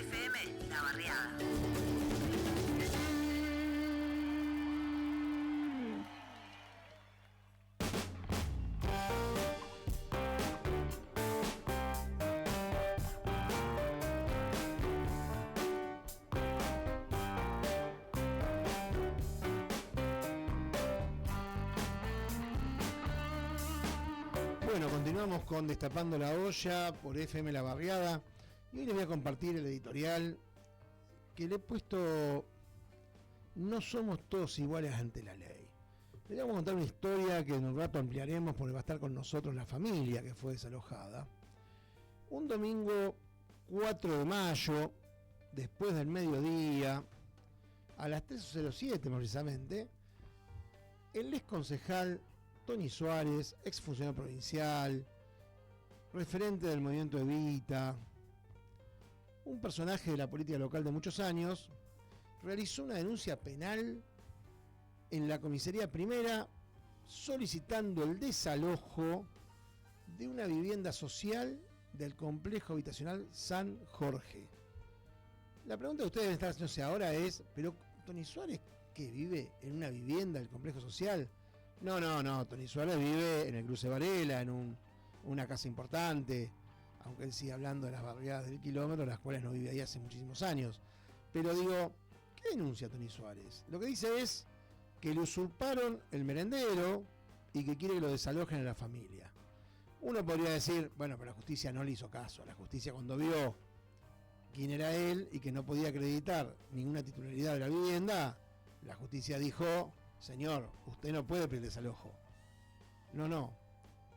FM La Barriada. Bueno, continuamos con Destapando la Olla por FM La Barriada y hoy les voy a compartir el editorial que le he puesto No somos todos iguales ante la ley. Les vamos a contar una historia que en un rato ampliaremos porque va a estar con nosotros la familia que fue desalojada. Un domingo 4 de mayo, después del mediodía, a las 3:07 precisamente, el ex concejal Tony Suárez, exfuncionario provincial, referente del movimiento Evita, un personaje de la política local de muchos años, realizó una denuncia penal en la comisaría primera solicitando el desalojo de una vivienda social del complejo habitacional San Jorge. La pregunta que ustedes deben estar haciéndose ahora es, ¿pero Tony Suárez que vive en una vivienda del complejo social? No, Tony Suárez vive en el Cruce Varela, en una casa importante, aunque él sigue hablando de las barriadas del kilómetro, las cuales no vive ahí hace muchísimos años. Pero digo, ¿qué denuncia Tony Suárez? Lo que dice es que le usurparon el merendero y que quiere que lo desalojen a la familia. Uno podría decir, bueno, pero la justicia no le hizo caso. La justicia, cuando vio quién era él y que no podía acreditar ninguna titularidad de la vivienda, la justicia dijo: señor, usted no puede pedir desalojo. No,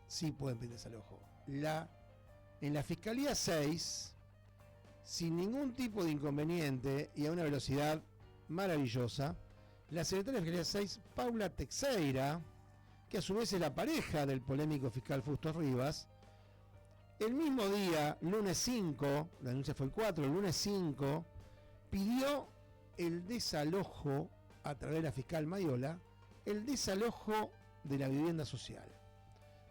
sí pueden pedir desalojo. En la Fiscalía 6, sin ningún tipo de inconveniente y a una velocidad maravillosa, la secretaria de Fiscalía 6, Paula Teixeira, que a su vez es la pareja del polémico fiscal Fausto Rivas, el mismo día, lunes 5, la denuncia fue el 4, el lunes 5, pidió el desalojo a través de la fiscal Mayola, el desalojo de la vivienda social.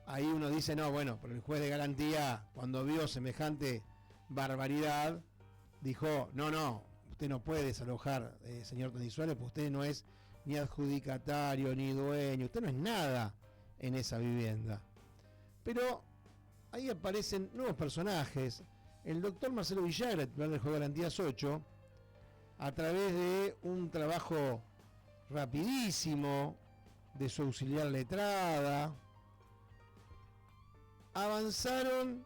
Ahí uno dice, no, bueno, pero el juez de garantía, cuando vio semejante barbaridad, dijo, no, usted no puede desalojar, señor Tony Suárez, porque usted no es ni adjudicatario, ni dueño, usted no es nada en esa vivienda. Pero ahí aparecen nuevos personajes. El doctor Marcelo Villagra, titular del juez de garantías 8, a través de un trabajo rapidísimo de su auxiliar letrada, avanzaron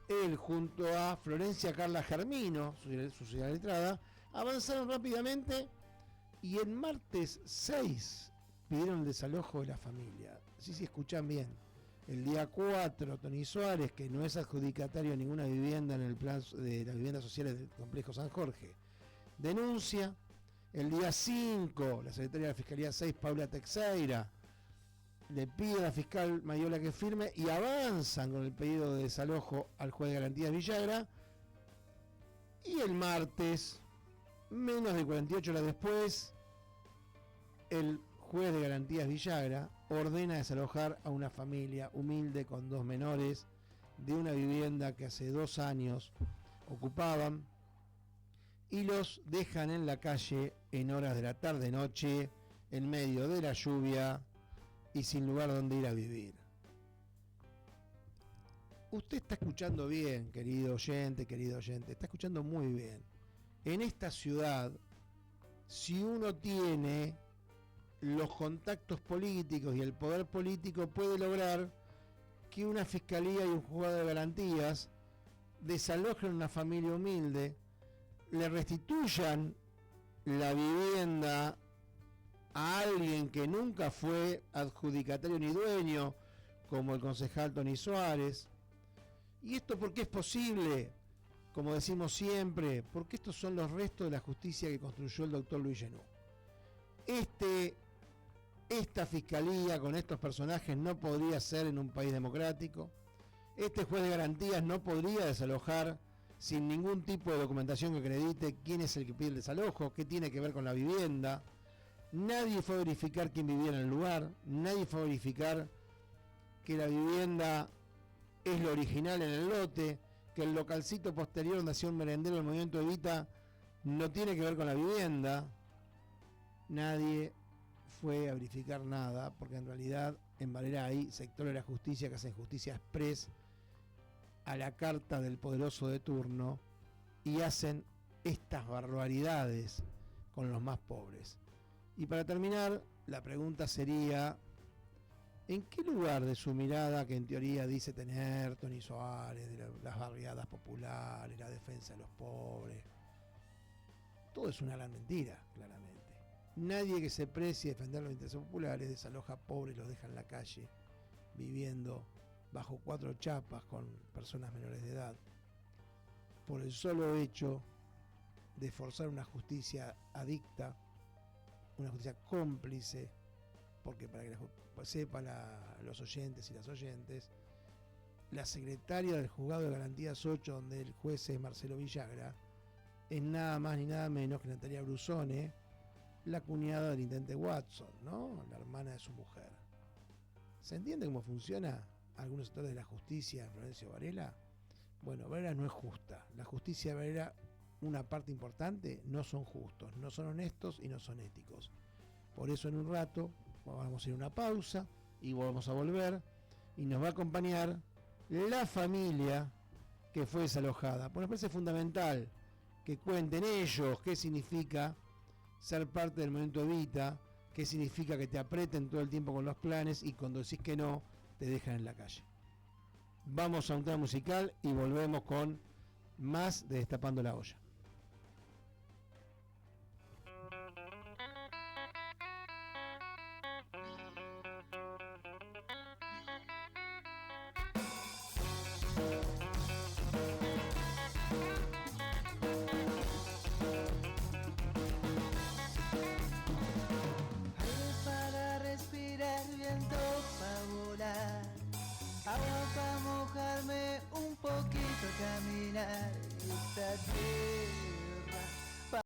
él junto a Florencia Carla Germino, su auxiliar letrada, avanzaron rápidamente y el martes 6 pidieron el desalojo de la familia. Sí, escuchan bien. El día 4, Tony Suárez, que no es adjudicatario de ninguna vivienda en el plan de las viviendas sociales del complejo San Jorge, denuncia. El día 5, la secretaria de la Fiscalía 6, Paula Teixeira, le pide a la fiscal Mayola que firme y avanzan con el pedido de desalojo al juez de garantías Villagra. Y el martes, menos de 48 horas después, el juez de garantías Villagra ordena desalojar a una familia humilde con 2 menores de una vivienda que hace 2 años ocupaban y los dejan en la calle en horas de la tarde-noche, en medio de la lluvia y sin lugar donde ir a vivir. Usted está escuchando bien, querido oyente, está escuchando muy bien. En esta ciudad, si uno tiene los contactos políticos y el poder político, puede lograr que una fiscalía y un juzgado de garantías desalojen una familia humilde, le restituyan la vivienda a alguien que nunca fue adjudicatario ni dueño, como el concejal Tony Suárez. ¿Y esto por qué es posible? Como decimos siempre, porque estos son los restos de la justicia que construyó el doctor Luis Genú. Esta fiscalía con estos personajes no podría ser en un país democrático. Este juez de garantías no podría desalojar sin ningún tipo de documentación que acredite quién es el que pide el desalojo, qué tiene que ver con la vivienda. Nadie fue a verificar quién vivía en el lugar, nadie fue a verificar que la vivienda es lo original en el lote, que el localcito posterior donde hacía un merendero del movimiento Evita no tiene que ver con la vivienda. Nadie fue a verificar nada, porque en realidad en Varela hay sectores de la justicia que hacen justicia express a la carta del poderoso de turno y hacen estas barbaridades con los más pobres. Y para terminar, la pregunta sería: ¿en qué lugar de su mirada, que en teoría dice tener Tony Soares, de las barriadas populares, la defensa de los pobres, todo es una gran mentira, claramente? Nadie que se precie defender los intereses populares desaloja pobres, los deja en la calle, viviendo bajo 4 chapas con personas menores de edad, por el solo hecho de forzar una justicia adicta, una justicia cómplice, porque para que sepan los oyentes y las oyentes, la secretaria del juzgado de Garantías 8, donde el juez es Marcelo Villagra, es nada más ni nada menos que Natalia Brusone, la cuñada del intendente Watson, ¿no? La hermana de su mujer. ¿Se entiende cómo funciona algunos sectores de la justicia en Florencio Varela? Bueno, Varela no es justa. La justicia de Varela, una parte importante, no son justos, no son honestos y no son éticos. Por eso en un rato vamos a ir a una pausa y vamos a volver y nos va a acompañar la familia que fue desalojada. Pues nos parece fundamental que cuenten ellos qué significa ser parte del movimiento Evita, qué significa que te aprieten todo el tiempo con los planes y cuando decís que no, te dejan en la calle. Vamos a un tema musical y volvemos con más de Destapando la Olla.